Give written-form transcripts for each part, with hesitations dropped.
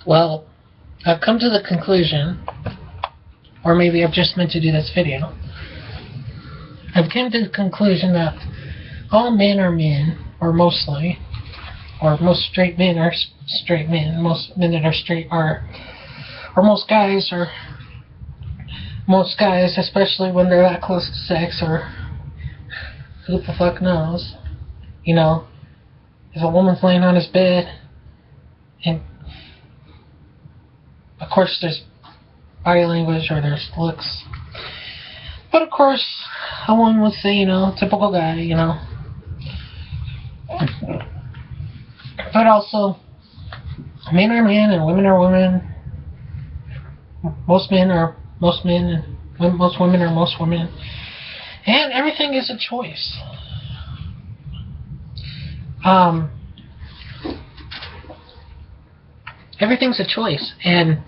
Well, I've come to the conclusion, or maybe I've just meant to do this video. I've come to the conclusion that all men are men, or mostly, or most straight men are straight men. Most men that are straight are, or most guys, especially when they're that close to sex, or who the fuck knows, you know, if a woman's laying on his bed, and of course there's body language or there's looks, but of course a woman would say, you know, typical guy, you know, but also men are men and women are women. Most men are most men and most women are most women, and everything is a choice. Everything's a choice, and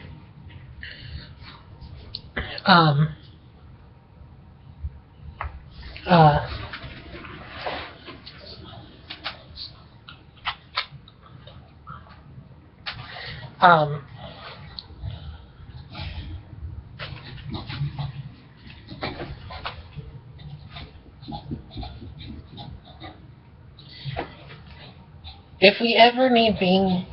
if we ever need being,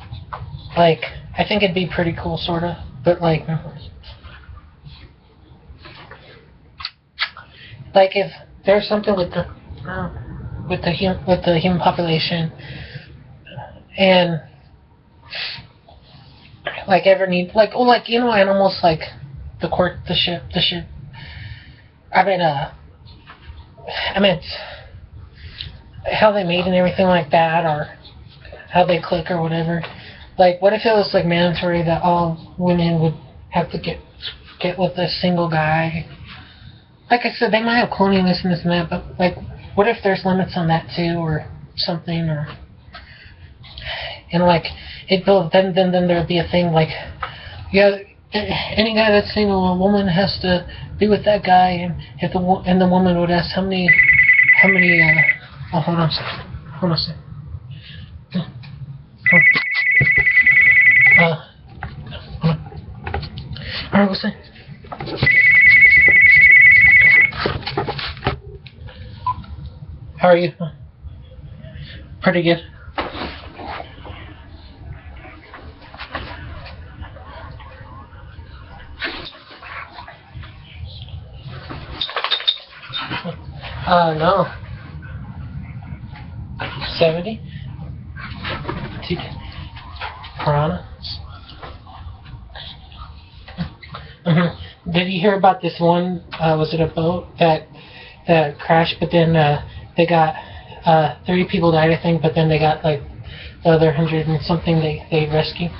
like, I think it'd be pretty cool, sorta, but like if there's something with the human population, and like ever need, like, oh, like, you know, animals like the ship. I meant how they mate and everything like that, or how they click or whatever. Like, what if it was like mandatory that all women would have to get with a single guy? Like I said, they might have cloning this and this and that, but like, what if there's limits on that too, or something, or and like it will then there'd be a thing like, yeah, any guy that's single, a woman has to be with that guy, and if the woman would ask how many oh, hold on a second. Alright, what's that? How are you? Pretty good. No. 70? Piranha? Did you hear about this one, was it a boat that crashed, but then they got 30 people died, I think, but then they got like the other 100 and something they rescued?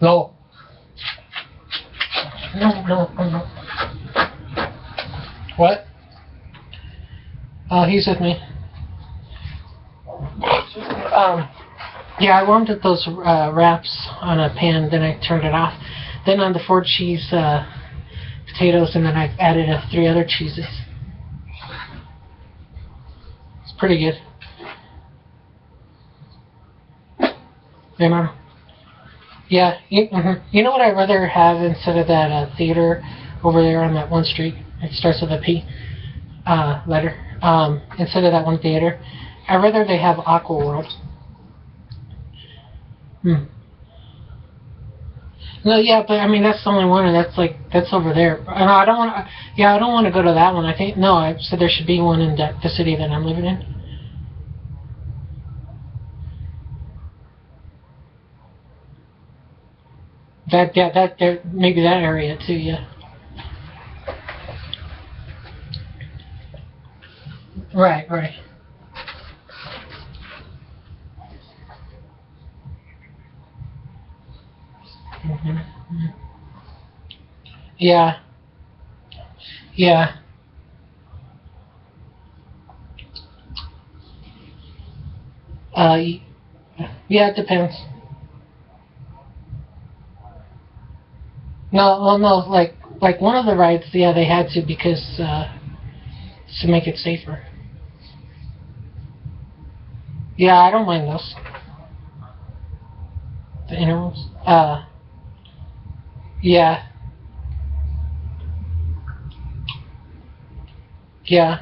No. No. No. What? Oh, he's with me. Yeah, I warmed up those wraps on a pan, then I turned it off. Then on the 4 cheese potatoes, and then I added 3 other cheeses. It's pretty good. You know? Yeah, you know what I'd rather have instead of that theater over there on that one street? It starts with a P letter. Instead of that one theater, I'd rather they have Aqua World. No, yeah, but I mean that's the only one, and that's over there. No, I don't want to. Yeah, I don't want to go to that one. I think no. I said there should be one in the city that I'm living in. That there, maybe that area too. Yeah. Right. Yeah. Uh, yeah, it depends. No, well, no, like one of the rides, yeah, they had to because to make it safer. Yeah, I don't mind those. The intervals. Yeah, yeah,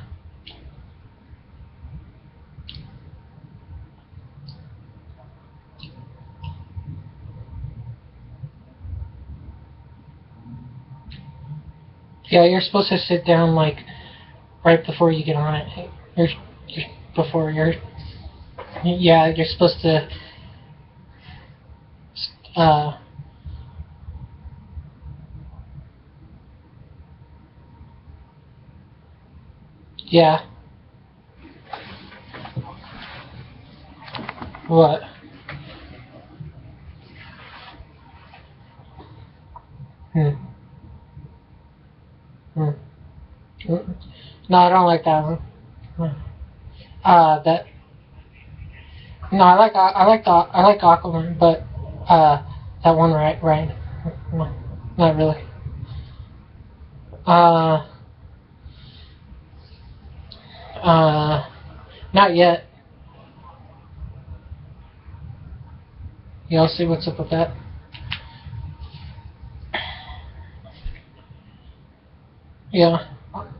yeah. You're supposed to sit down like right before you get on it. You're before you're. Yeah, you're supposed to. Uh, yeah. What? Hmm. Hmm. Mm. No, I don't like that one. Hmm. That. No, I like Aquaman, but that one right. No, not really. Uh, uh, not yet. Yeah, I'll see what's up with that. Yeah,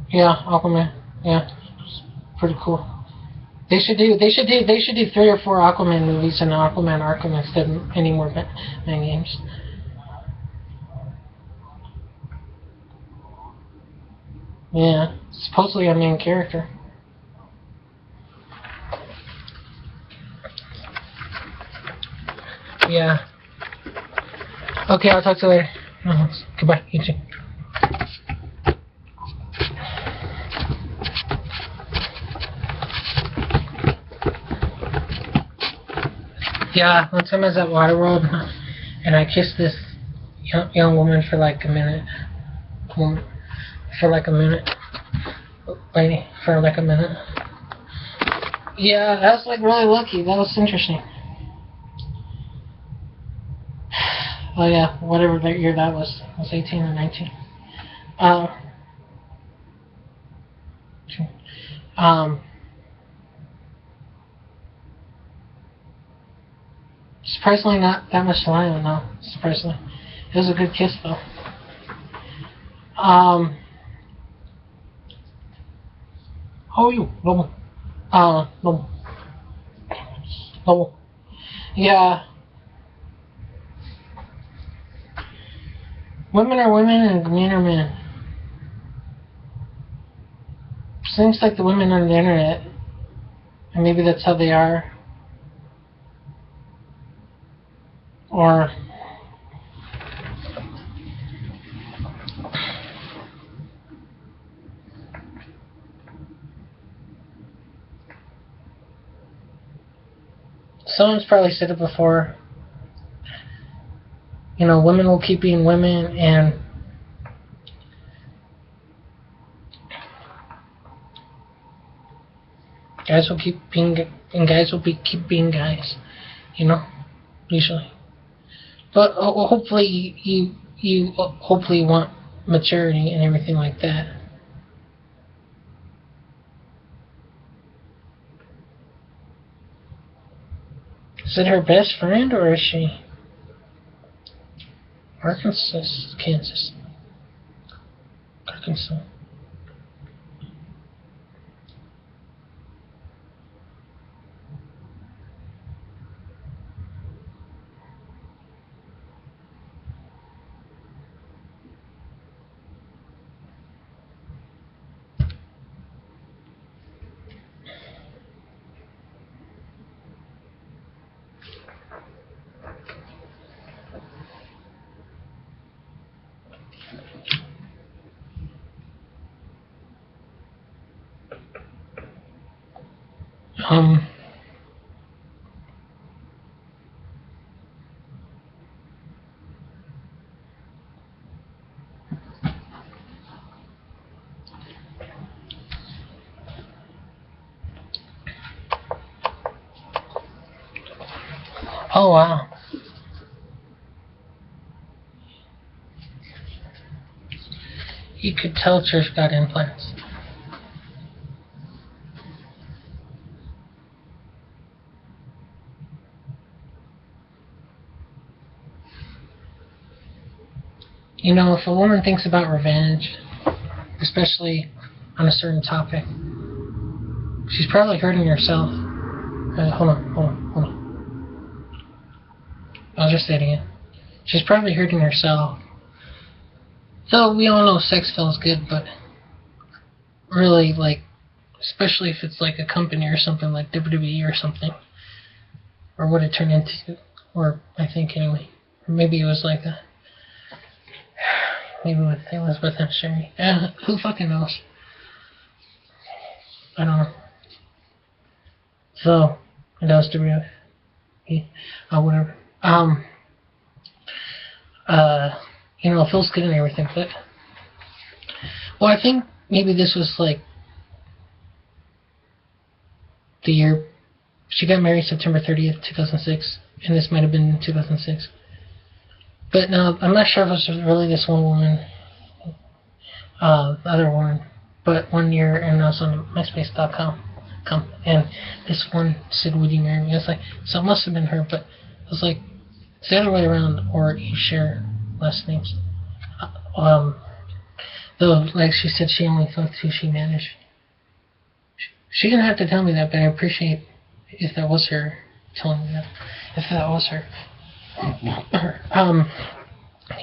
yeah, Aquaman. Yeah, pretty cool. They should do 3 or 4 Aquaman movies and Aquaman Arkham instead of any more Batman games. Yeah, supposedly a main character. Yeah. Okay, I'll talk to you later. Goodbye. You too. Yeah, one time I was at Waterworld and I kissed this young woman for like a minute. Woman, for like a minute. Lady, for like a minute. Yeah, that was like really lucky. That was interesting. Oh yeah, whatever that year that was. I was 18 or 19. Uh, um, surprisingly not that much line though. Surprisingly. It was a good kiss though. Um, how are you? Normal. Normal. Normal. Yeah, women are women and men are men. Seems like the women on the internet, and maybe that's how they are. Or someone's probably said it before. You know, women will keep being women, and guys will keep being, and guys will keep being guys. You know, usually. But hopefully you hopefully want maturity and everything like that. Is it her best friend or is she Arkansas, Kansas, Arkansas? Um, Oh, wow. You could tell Trish got implants. You know, if a woman thinks about revenge, especially on a certain topic, she's probably hurting herself. Hold on. I'll just say it again. She's probably hurting herself. So we all know sex feels good, but really, like, especially if it's like a company or something like WWE or something, or what it turned into, or I think anyway, or maybe it was like a, maybe with Elizabeth and Sherry. Who fucking knows? I don't know. So, that was WWE, whatever. You know, it feels good and everything, but, well, I think maybe this was like the year she got married, September 30th, 2006, and this might have been 2006. But no, I'm not sure if it was really this one woman, the other woman, but one year, and I was on MySpace.com, and this one said, "Would you marry me?" I was like, so it must have been her, but I was like, it's the other way around, or you share last names. Though, like she said, she only fucked who she managed. She didn't have to tell me that, but I appreciate if that was her telling me that. If that was her.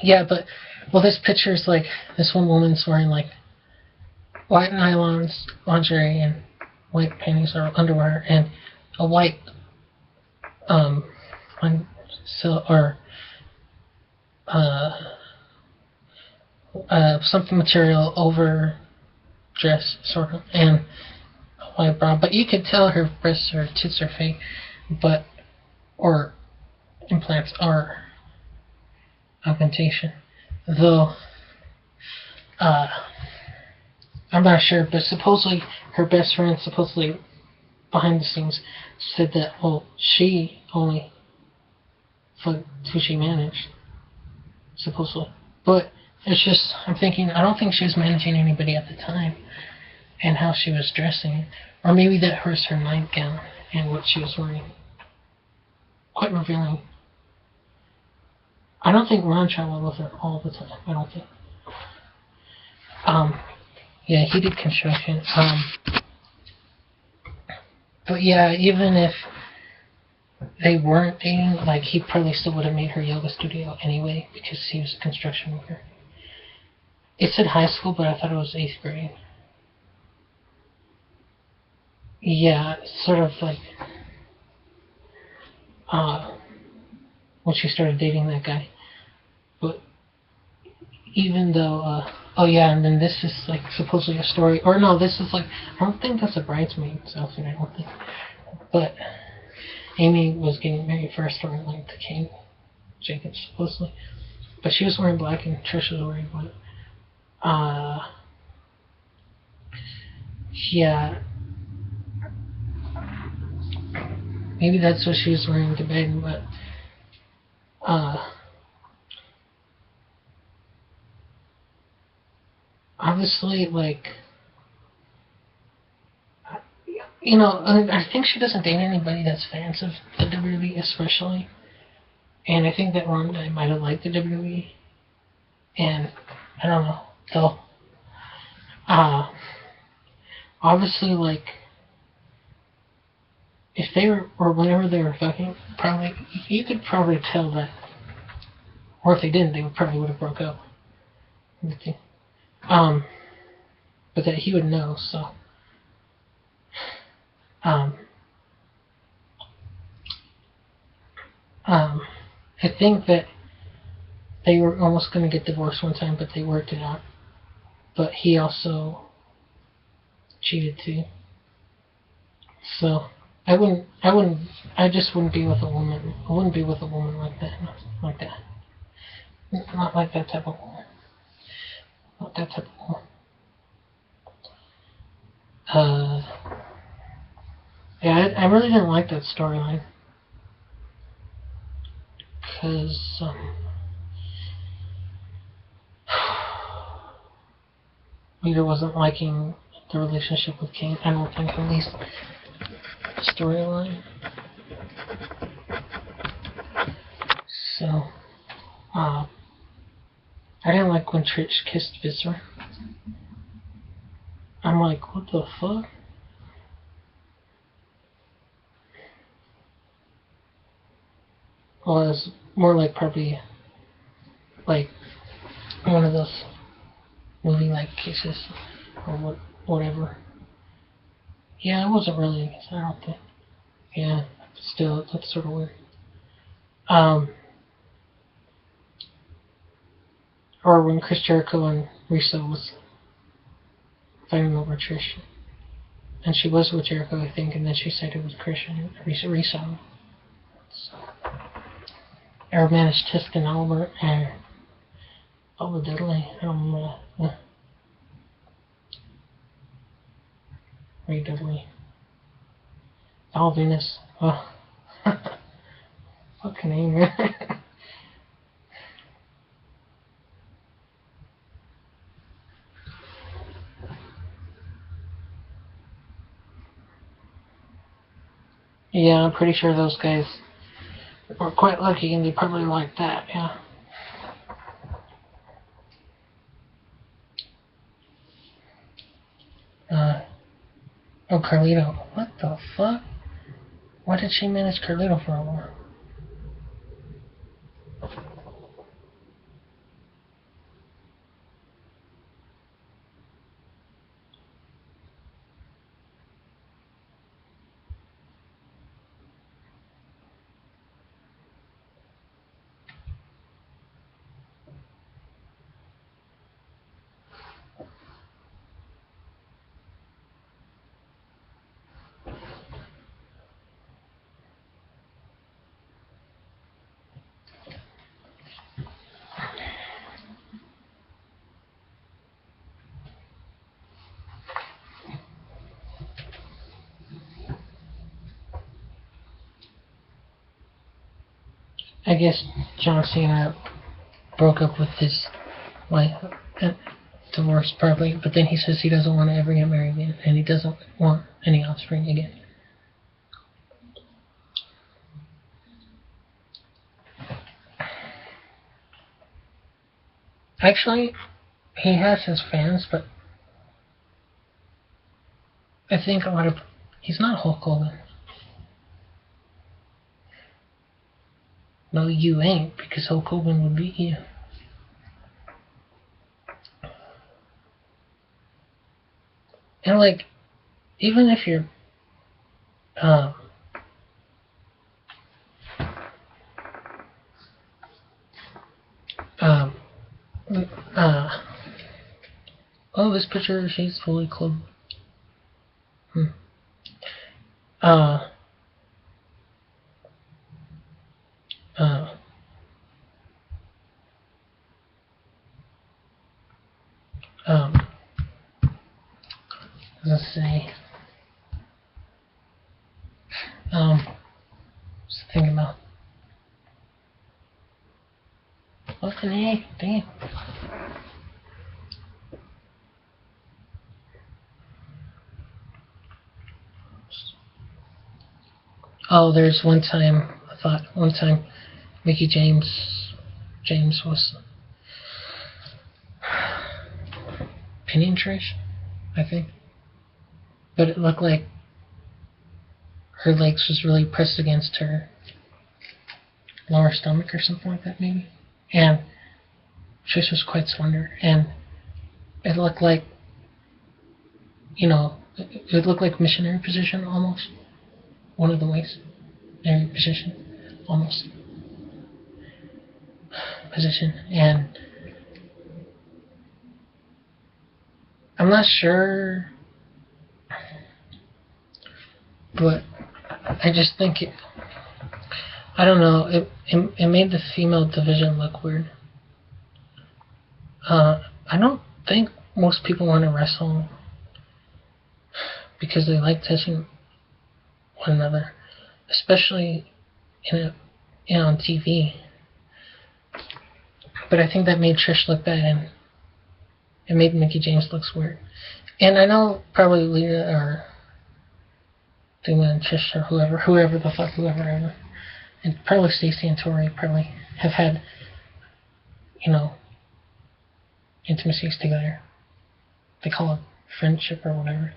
Yeah, but, well, this picture is like, this one woman's wearing like white nylons, lingerie, and white panties or underwear, and a white, something material over dress, sort of, and a white bra. But you could tell her breasts or tits are fake, but, or implants are augmentation. Though, I'm not sure, but supposedly her best friend, supposedly behind the scenes, said that, well, she only fucked who she managed, supposedly. But it's just, I'm thinking, I don't think she was managing anybody at the time, and how she was dressing, or maybe that was her nightgown and what she was wearing. Quite revealing. I don't think Ron traveled with her all the time. I don't think. Yeah, he did construction. But yeah, even if they weren't dating, like, he probably still would have made her yoga studio anyway, because he was a construction worker. It said high school, but I thought it was 8th grade. Yeah, sort of like, when she started dating that guy. But even though, oh yeah, and then this is like supposedly a story, or no, this is like, I don't think that's a bridesmaid's outfit, I don't think. But Amy was getting married for a storyline to King Jacobs, supposedly. But she was wearing black and Trish was wearing white. Yeah. Maybe that's what she was wearing to bed, but, obviously, like, you know, I think she doesn't date anybody that's fans of the WWE, especially. And I think that Ron might have liked the WWE. And I don't know. So, obviously, like, if they were, or whenever they were fucking, probably, you could probably tell that, or if they didn't, they probably would have broke up. But that he would know, so. I think that they were almost going to get divorced one time, but they worked it out. But he also cheated too. So I just wouldn't be with a woman. I wouldn't be with a woman like that. Not like that type of woman. Not that type of woman. Yeah, I really didn't like that storyline. because Rita wasn't liking the relationship with King. I don't think, at least storyline. So, I didn't like when Trish kissed Viscera. I'm like, what the fuck? Well, it was more like probably like one of those movie-like kisses or whatever. Yeah, it wasn't really. I don't think. Yeah, still, that's sort of weird. Or when Chris Jericho and Risa was fighting over Trish, and she was with Jericho, I think, and then she said it was Chris and Risa. So, or managed Tiskin Albert and Bubba Diddley. I don't remember. Ray Dudley. Val Venus. Oh. Fucking name, man. Yeah, I'm pretty sure those guys were quite lucky and they probably liked that, yeah. Oh, Carlito. What the fuck? Why did she manage Carlito for a while? I guess John Cena broke up with his wife, divorced probably, but then he says he doesn't want to ever get married again, and he doesn't want any offspring again. Actually, he has his fans, but I think a lot of... He's not Hulk Hogan. No, you ain't, because Hulk Hogan would beat you. And, like, even if you're... oh, this picture, she's fully clothed. Let's see. Just thinking about. Fucking A, damn. Oh, there's one time, Mickey James was pinning Trish, I think. But it looked like her legs was really pressed against her lower stomach or something like that, maybe. And Trish was quite slender, and it looked like, it looked like missionary position almost. One of the ways. Position. Almost. Position. And I'm not sure, but I just think I don't know, it made the female division look weird. I don't think most people want to wrestle because they like touching one another, especially on TV. But I think that made Trish look bad, and it made Mickey James look weird. And I know probably Lita or Duma and Trish or whoever the fuck, whoever, and probably Stacey and Tori probably have had, you know, intimacies together. They call it friendship or whatever.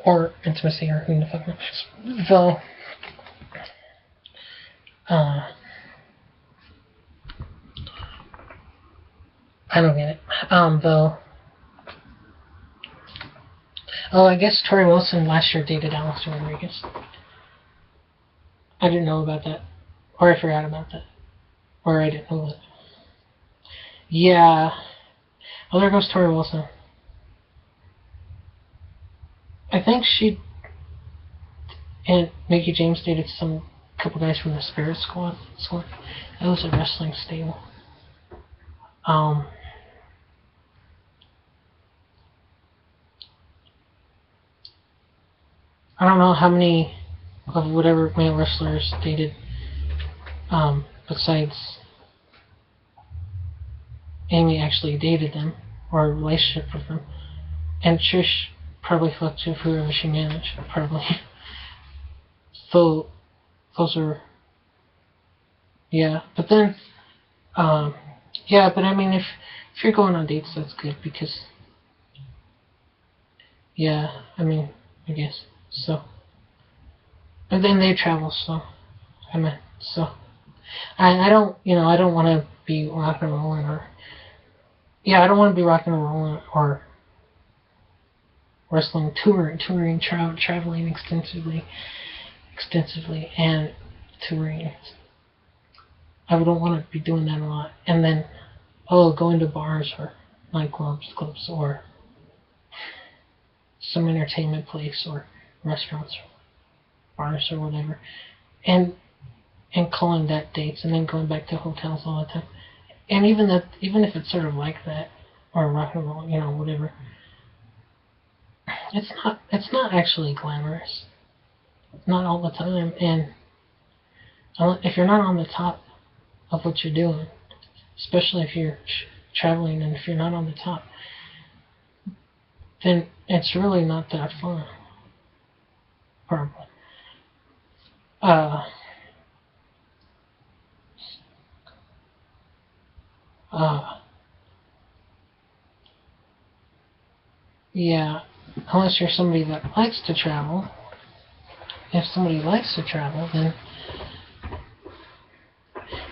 Or intimacy or who the fuck knows. Though, I don't get it. Though, oh, I guess Tori Wilson last year dated Alex Rodriguez. I didn't know about that. Or I forgot about that. Or I didn't know that. Yeah. Oh, there goes Tori Wilson. I think she and Mickey James dated couple guys from the Spirit Squad. That was a wrestling stable. I don't know how many of whatever male wrestlers dated besides Amy actually dated them or a relationship with them. And Trish probably fucked with whoever she managed, probably. So those are, yeah. But then, yeah. But I mean, if you're going on dates, that's good because, yeah. I mean, I guess so. And then they travel, so I mean, so I don't, I don't want to be rock and rolling or, yeah, I don't want to be rock and rolling or wrestling, touring, traveling extensively, and touring. I don't want to be doing that a lot. And then, going to bars or nightclubs, clubs, or some entertainment place or restaurants or bars or whatever, and calling that dates and then going back to hotels all the time. And even if it's sort of like that or rock and roll, whatever. It's not actually glamorous. Not all the time, and if you're not on the top of what you're doing, especially if you're traveling, and if you're not on the top, then it's really not that fun. Probably. Yeah, unless you're somebody that likes to travel. If somebody likes to travel, then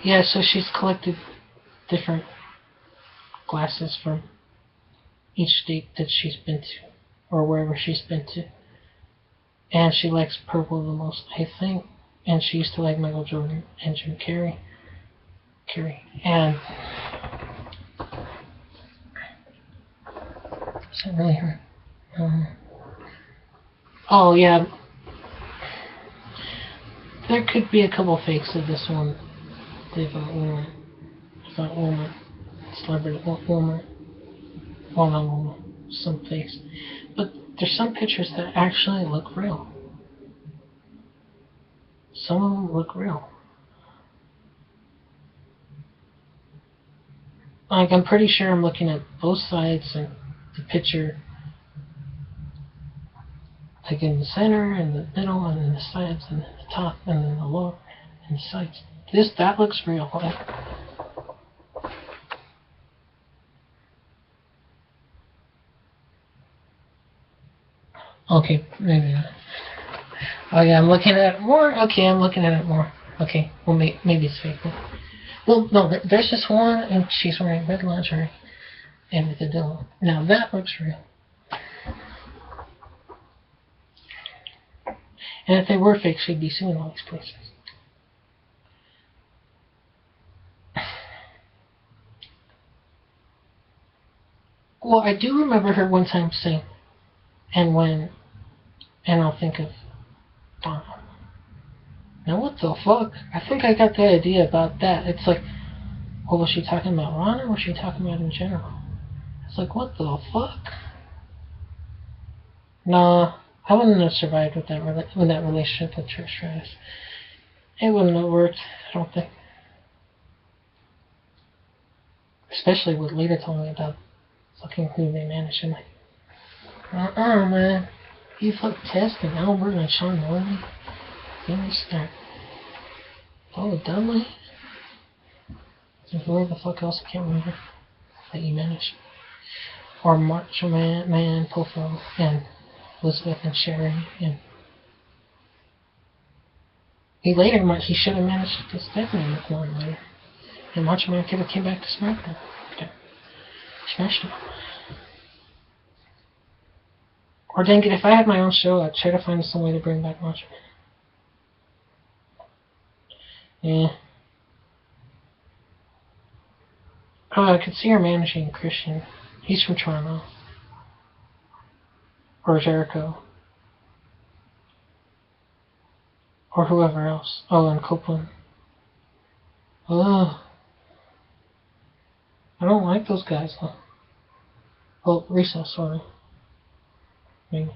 yeah. So she's collected different glasses from each state that she's been to, or wherever she's been to, and she likes purple the most, I think. And she used to like Michael Jordan and Jim Carrey, and is that really her? Oh yeah. There could be a couple fakes of this one. They've woman, celebrity woman, well-known woman, some fakes. But there's some pictures that actually look real. Some of them look real. Like, I'm pretty sure I'm looking at both sides and the picture, like in the center and the middle and then the sides and then the top and then the lower and the sides. That looks real. Okay, maybe not. Oh yeah, I'm looking at it more. Okay, I'm looking at it more. Okay, well maybe it's fake. Well, no, there's just one, and she's wearing red lingerie and with a dildo. Now that looks real. And if they were fake, she'd be suing all these places. Well, I do remember her one time saying, and I'll think of Donna. Now what the fuck? I think I got the idea about that. It's like, well, was she talking about Ron or was she talking about in general? It's like, what the fuck? Nah, I wouldn't have survived with that relationship with Trish Stratus. It wouldn't have worked, I don't think. Especially with Lita telling me about fucking who they managed. I'm like, man. You fuck Test and Albert and Sean Morley. You understand? Paula Dudley. And whoever the fuck else I can't remember that you managed. Or Macho Man, Pofo, and Elizabeth and Sherry, and he should have managed to Stephanie McMahon later. And Macho Man could have came back to SmackDown. Okay. Smashed him. Or dang it, if I had my own show, I'd try to find some way to bring back Macho Man. Yeah. Oh, I could see her managing Christian. He's from Toronto. Or Jericho. Or whoever else. Oh, and Copeland. Ugh. I don't like those guys, though. Well, Risa, sorry. Maybe.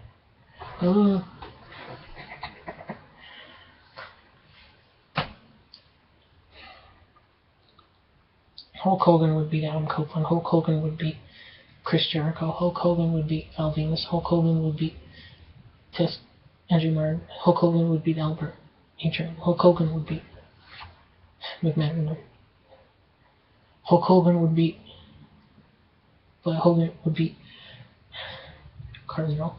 Ugh. Hulk Hogan would beat Adam Copeland. Hulk Hogan would beat Chris Jericho. Hulk Hogan would beat Val Venus. Hulk Hogan would beat Test Andrew Martin. Hulk Hogan would beat Albert Adrian. Hulk Hogan would beat McMahon. Hulk Hogan would beat Cardinal.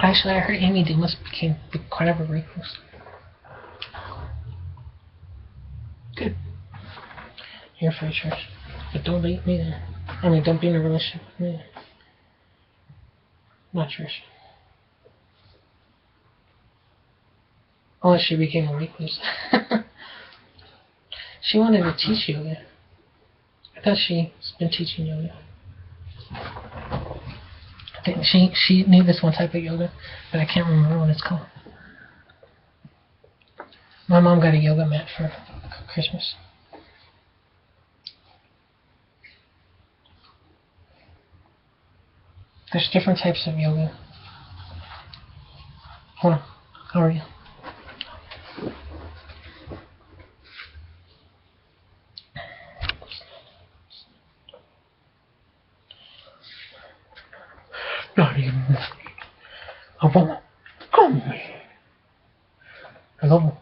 Actually, I heard Amy Dumas became quite a recluse. Good. You're free church. But don't beat me there. I mean, don't be in a relationship with me there. Not church. Unless she became a recluse. She wanted to teach yoga. I thought she's been teaching yoga. I think she knew this one type of yoga, but I can't remember what it's called. My mom got a yoga mat for Christmas. There's different types of yoga. Hold on. How are you? Hello.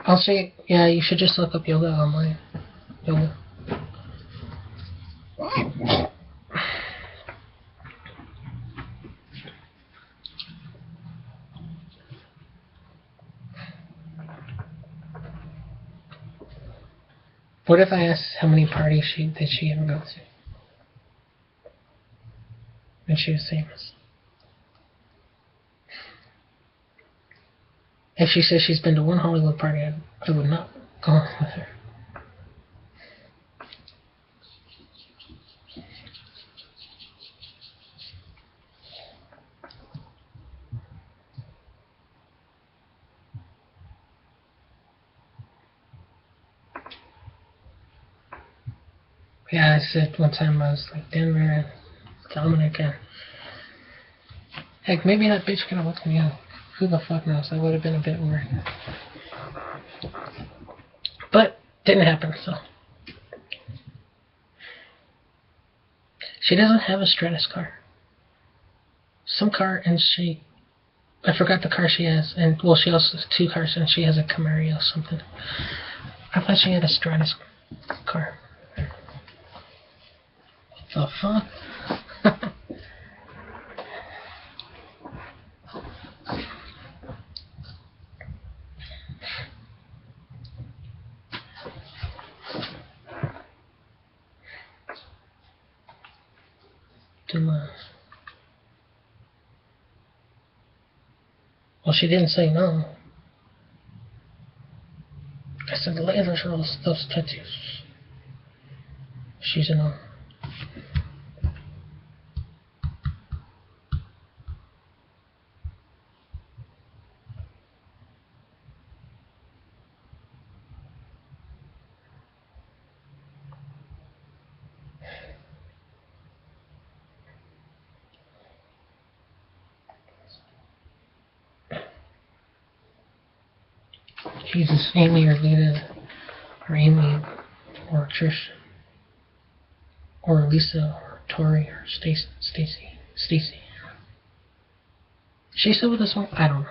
I'll say, yeah, you should just look up yoga online. Yoga. What if I asked how many parties did she ever go to? When she was famous. If she says she's been to one Hollywood party, I would not go with her. Yeah, I said one time I was like Denver and Dominic and heck, maybe that bitch could have looked me up. Who the fuck knows? That would have been a bit weird. But didn't happen, so. She doesn't have a Stratus car. Some car, and I forgot the car she has, and well, she also has two cars, and she has a Camaro or something. I thought she had a Stratus car. The fuck? Well, she didn't say no. I said, later, those tattoos. She's a no. Jesus, Amy or Lita, or Amy, or Trish, or Lisa, or Tori, or Stacy. Is she still with us? I don't know.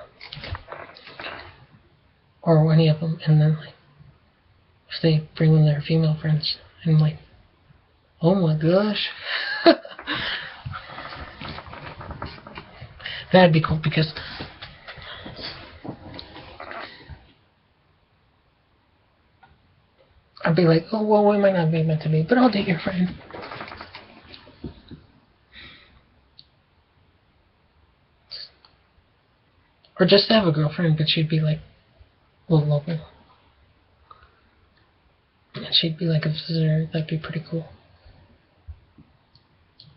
Or any of them, and then like, if they bring in their female friends, and I'm like, oh my gosh. That'd be cool because I'd be like, oh, well, we might not be meant to be, but I'll date your friend. Or just to have a girlfriend, but she'd be like a little local. And she'd be like a visitor. That'd be pretty cool.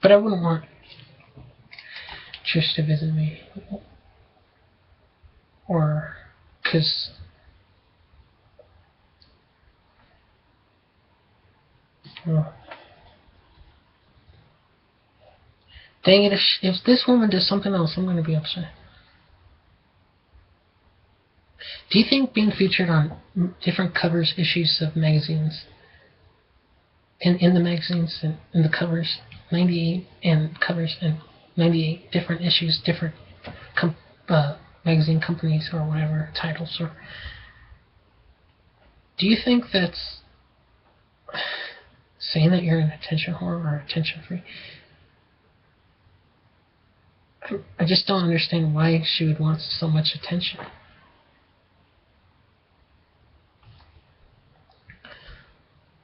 But I wouldn't want Trish to visit me. Or, because dang it, if this woman does something else, I'm going to be upset. Do you think being featured on different covers, issues of magazines, in the magazines and in the covers, 98 and covers and 98 different issues, different magazine companies or whatever, titles, or do you think that's saying that you're an attention whore or attention freak? I just don't understand why she would want so much attention.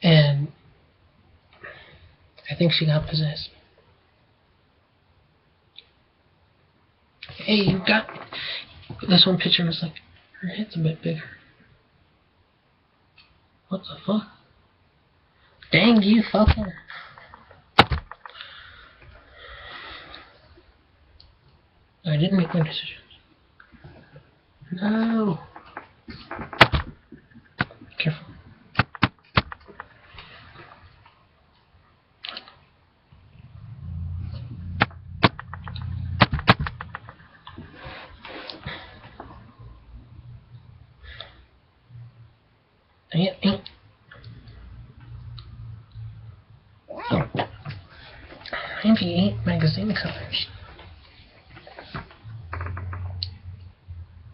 And I think she got possessed. Hey, you got this one picture was like, her head's a bit bigger. What the fuck? Dang you, fucker. I didn't make my decisions. No. Careful. Yeah. 98 magazine covers.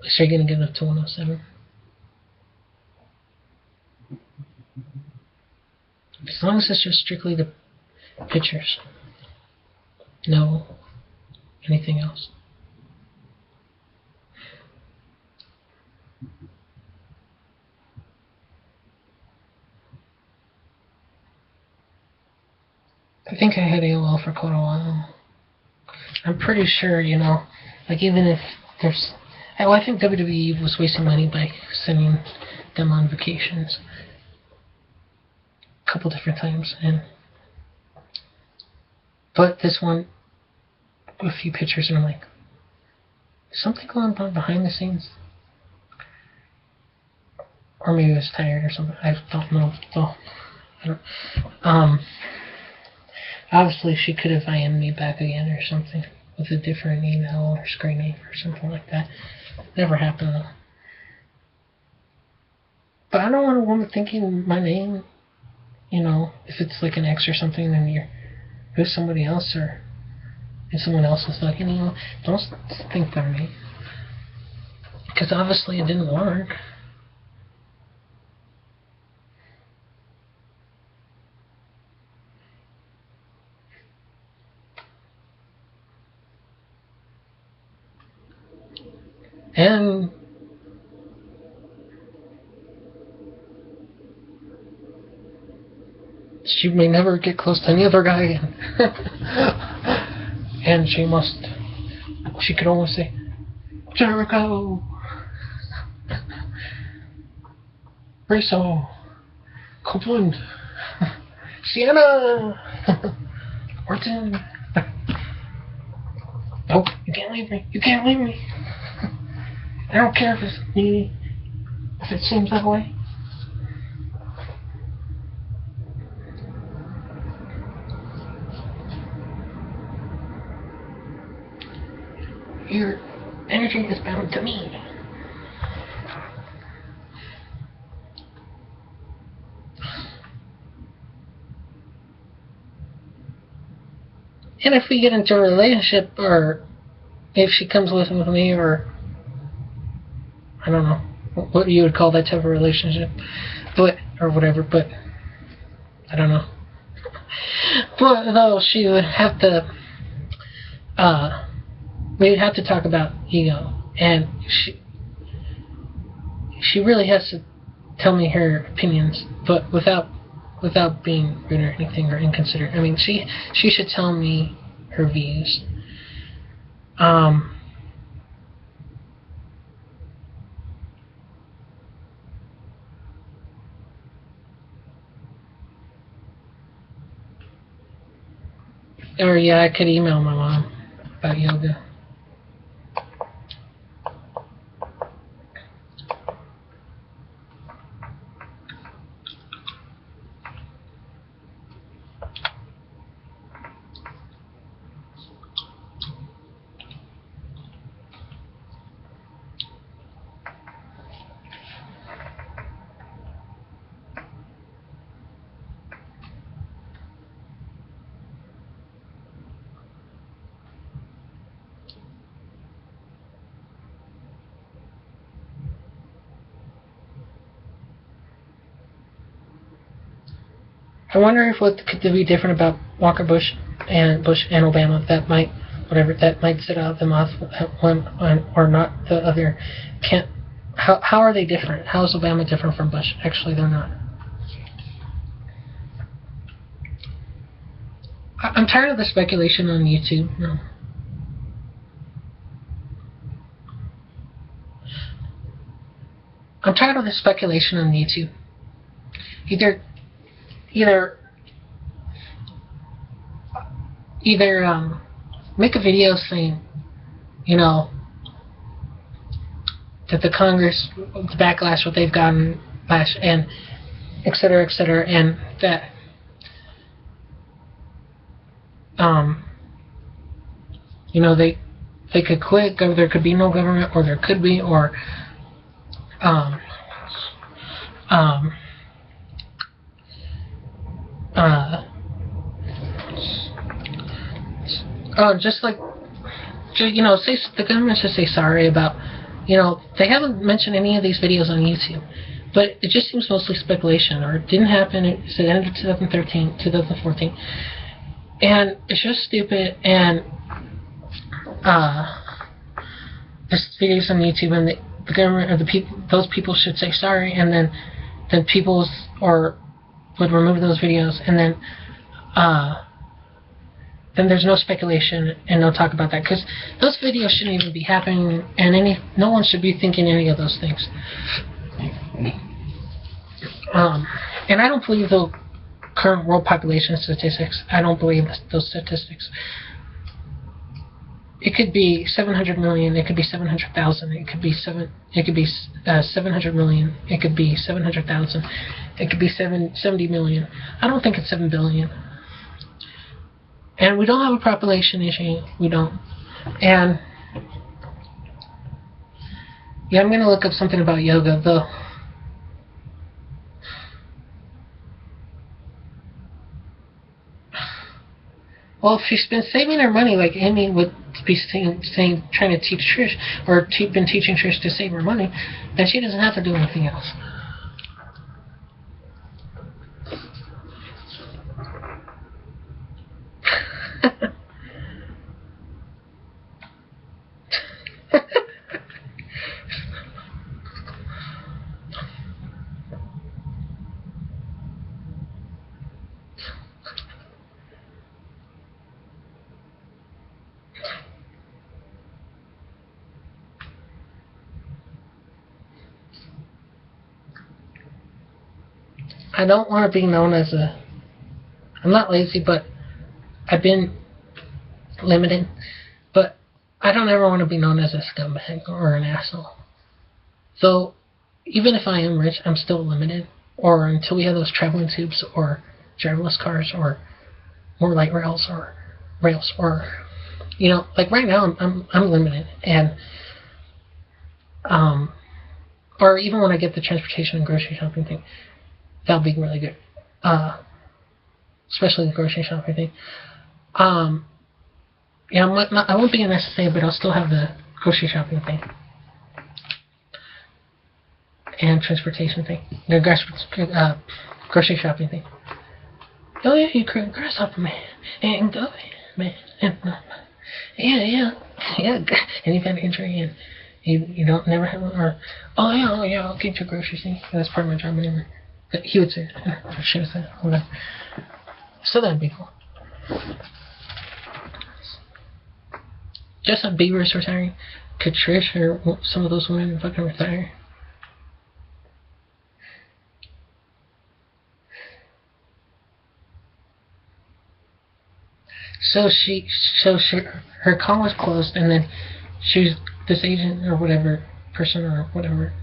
So you're gonna get up to 107. As long as it's just strictly the pictures. No anything else. I think I had AOL for quite a while. I'm pretty sure, you know, like even if there's... I think WWE was wasting money by sending them on vacations a couple different times, but this one, a few pictures, and I'm like, is something going on behind the scenes? Or maybe I was tired or something. I don't know. Obviously she could have IM'd me back again or something with a different email or screen name or something like that. Never happened though. But I don't want a woman thinking my name, you know, if it's like an ex or something, then you're with somebody else, or if someone else is fucking you, don't think they're me. Because obviously it didn't work. And she may never get close to any other guy again. And she could almost say, Jericho, Rizzo, Copeland, Sienna, Orton. Nope, you can't leave me. You can't leave me. I don't care if it's me, if it seems that way. Your energy is bound to me. And if we get into a relationship, or if she comes with me, or I don't know what you would call that type of relationship, but or whatever. But I don't know. But though she would have to, we'd have to talk about ego, and she really has to tell me her opinions, but without being rude or anything or inconsiderate. I mean, she should tell me her views. Or yeah, I could email my mom about yoga. I wonder if what could be different about Walker Bush and Obama that might set out them off one or not the other. Can't how are they different? How is Obama different from Bush? Actually, they're not. I'm tired of the speculation on YouTube. No. I'm tired of the speculation on YouTube. Either make a video saying, that the Congress, the backlash, what they've gotten, and et cetera, and that they could quit, or there could be no government, or there could be, or just like, say the government should say sorry about, they haven't mentioned any of these videos on YouTube, but it just seems mostly speculation, or it didn't happen. It said end of 2013, 2014, and it's just stupid. And there's videos on YouTube, and the government or those people should say sorry, and then people would remove those videos, and then there's no speculation and no talk about that, because those videos shouldn't even be happening, and no one should be thinking any of those things. And I don't believe the current world population statistics. I don't believe those statistics. It could be 700 million. It could be 700,000. It could be 700 million. It could be 700,000. It could be 70 million. I don't think it's 7 billion. And we don't have a population issue. We don't. And yeah, I'm gonna look up something about yoga though. Well, if she's been saving her money like Amy would be saying trying to teach Trish, or been teaching Trish to save her money, then she doesn't have to do anything else. I don't want to be known as I'm not lazy, but I've been limited. But I don't ever want to be known as a scumbag or an asshole. So even if I am rich, I'm still limited. Or until we have those traveling tubes, or driverless cars, or more light rails, or like right now I'm limited, and or even when I get the transportation and grocery shopping thing. That'll be really good. Especially the grocery shopping thing. Yeah, I won't be in SSA, but I'll still have the grocery shopping thing. And transportation thing. The grocery shopping thing. Oh yeah, you grasshopper man. And go man. And, yeah. And you've had an injury and you don't never have or oh yeah, I'll get your groceries thing. That's part of my job anyway. He would say or she would say, whatever. So that'd be cool. Just like Beaver's retiring. Could Trish or some of those women fucking retire? So her call was closed, and then this agent or whatever person or whatever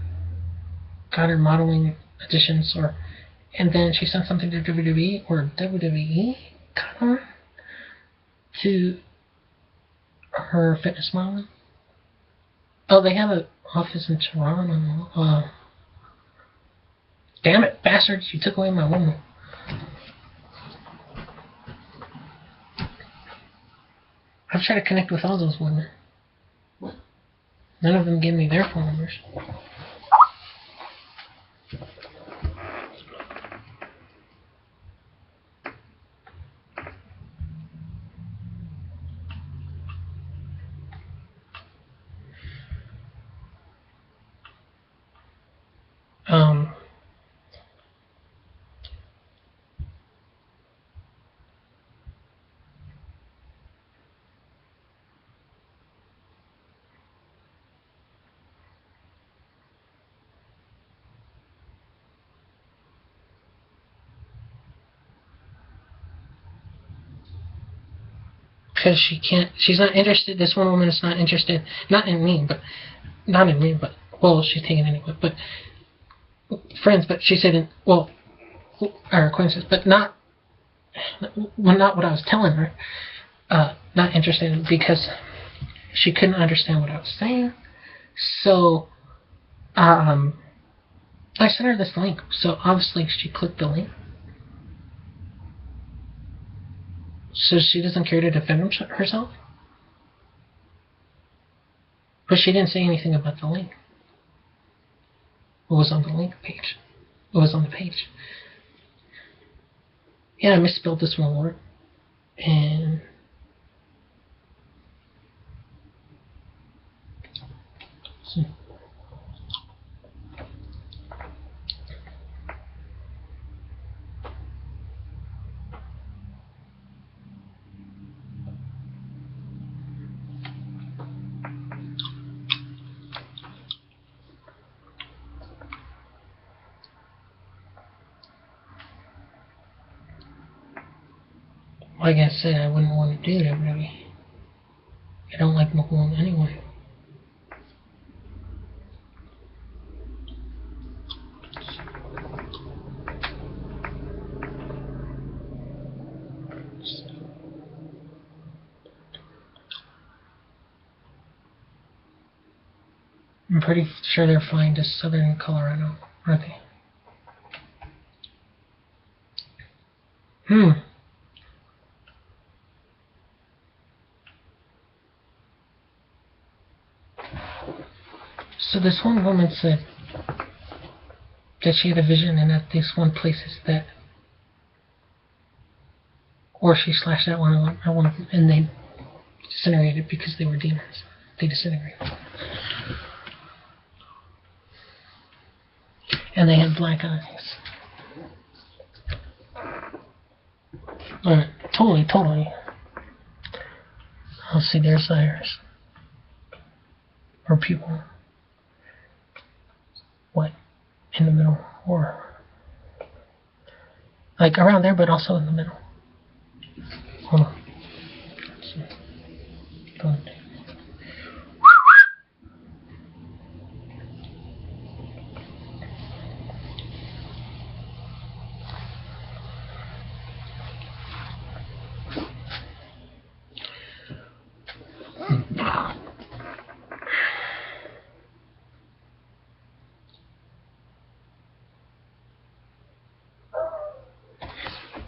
got her modeling auditions, and then she sent something to WWE or WWE got her to her fitness modeling. Oh, they have an office in Toronto. Damn it, bastards! You took away my woman. I've tried to connect with all those women. None of them give me their phone numbers. Because she's not interested, this one woman is not interested, not in me, but, well, she's taken anyway, but, friends, but she said, well, our acquaintances, but not what I was telling her, not interested because she couldn't understand what I was saying, so, I sent her this link, so obviously she clicked the link. So she doesn't care to defend herself? But she didn't say anything about the link. It was on the link page. It was on the page. Yeah, I misspelled this one word. And... like I said, I wouldn't want to do that, really. I don't like Macomb anyway. I'm pretty sure they're flying to southern Colorado, aren't they? So this one woman said that she had a vision and that this one place is that, or she slashed out one of them, and they disintegrated because they were demons. They disintegrated. And they had black eyes. Totally. I'll see their iris. Or people. What? In the middle. Or like around there, but also in the middle. Hold on. Good.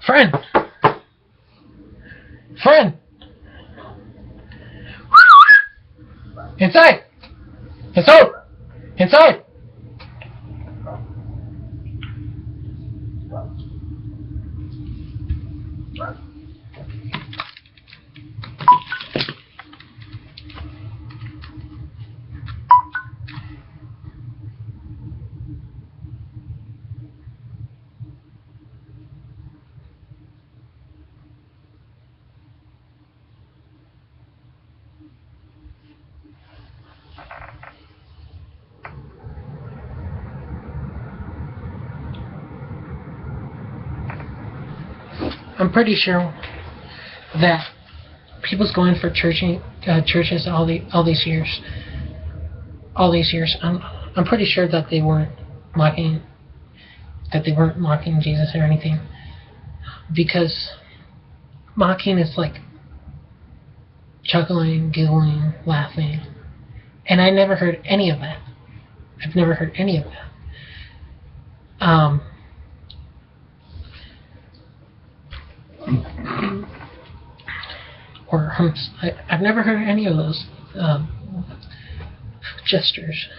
Friend! Inside! Inside! Inside! I'm pretty sure that people's going for churches all these years. I'm pretty sure that they weren't mocking Jesus or anything, because mocking is like chuckling, giggling, laughing, and I never heard any of that. I've never heard any of that. Or I've never heard any of those gestures.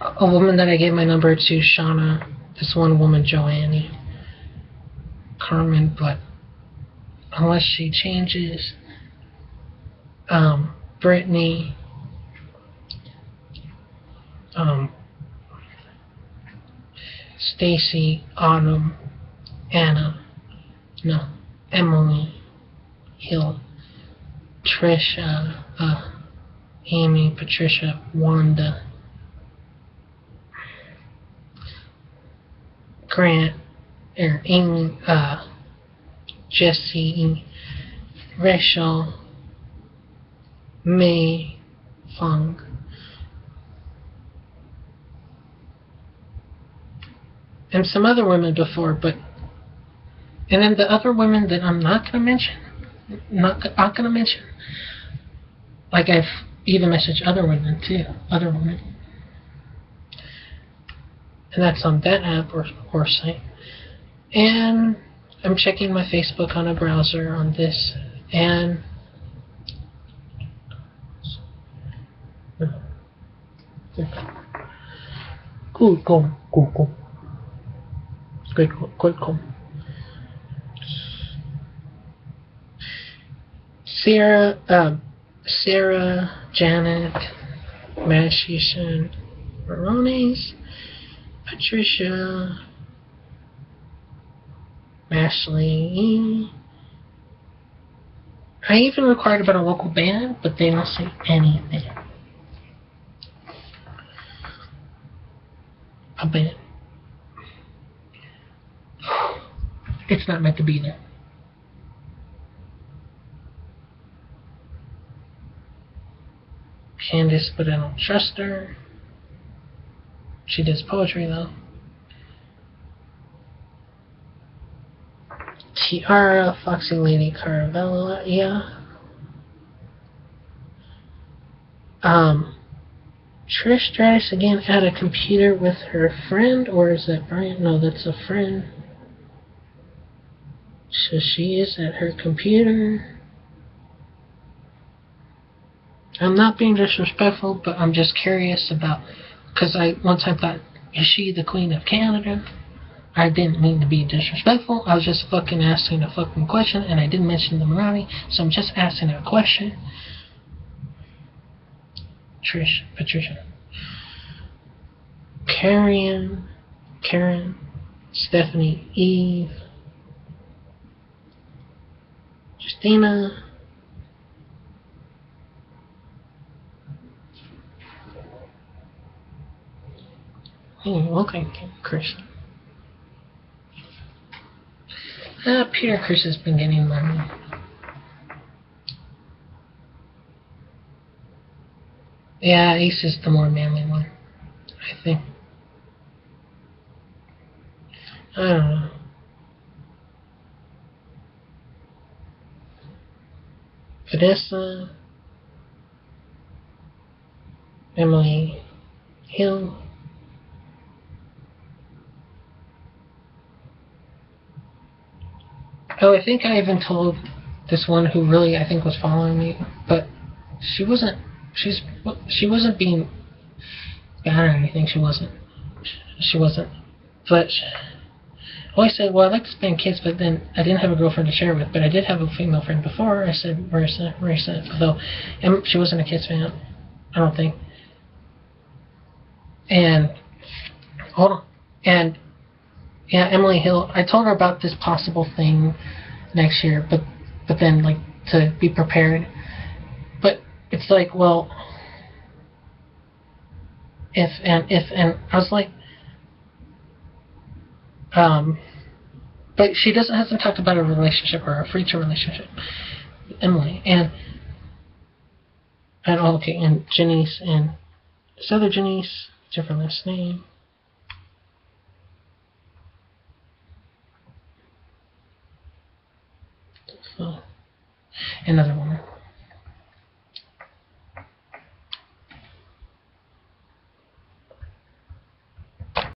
A woman that I gave my number to, Shauna, this one woman, Joanne Carmen, but unless she changes, Brittany, Stacy, Autumn, Anna, no, Emily, Hill, Trisha, Amy, Patricia, Wanda, Grant, Amy, Jesse, Rachel, May, Fung, and some other women before, and then the other women that I'm not gonna mention, like I've even messaged other women too, and that's on that app or site. And I'm checking my Facebook on a browser on this, and cool. Great. Sarah, Janet, Mashishan, Morones, Patricia, Ashley. I even inquired about a local band, but they don't say anything. A band. It's not meant to be there. Candace, but I don't trust her. She does poetry though. Tiara, Foxy Lady Caravella, yeah. Trish Stratus again at a computer with her friend, or is that Brian? No, that's a friend. So she is at her computer. I'm not being disrespectful, but I'm just curious about, because once I thought, is she the Queen of Canada? I didn't mean to be disrespectful. I was just fucking asking a fucking question, and I didn't mention the Marathi, so I'm just asking a question. Patricia. Karen, Stephanie, Eve, Justina, okay, Chris. Peter Chris has been getting money. Yeah, Ace is the more manly one, I think. I don't know. Vanessa, Emily, Hill. Oh, I think I even told this one who really I think was following me, but she wasn't. She wasn't being bad or anything. She wasn't. She wasn't. But I always said, well, I like to spank kids, but then I didn't have a girlfriend to share with. But I did have a female friend before. I said Marissa, although she wasn't a Kids fan, I don't think. And hold on, and yeah, Emily Hill. I told her about this possible thing next year, but then like to be prepared. But it's like, well, if and I was like, but she hasn't talked about a relationship or a future relationship, Emily, and okay, and Janice and this other Janice, different last name. So, another woman.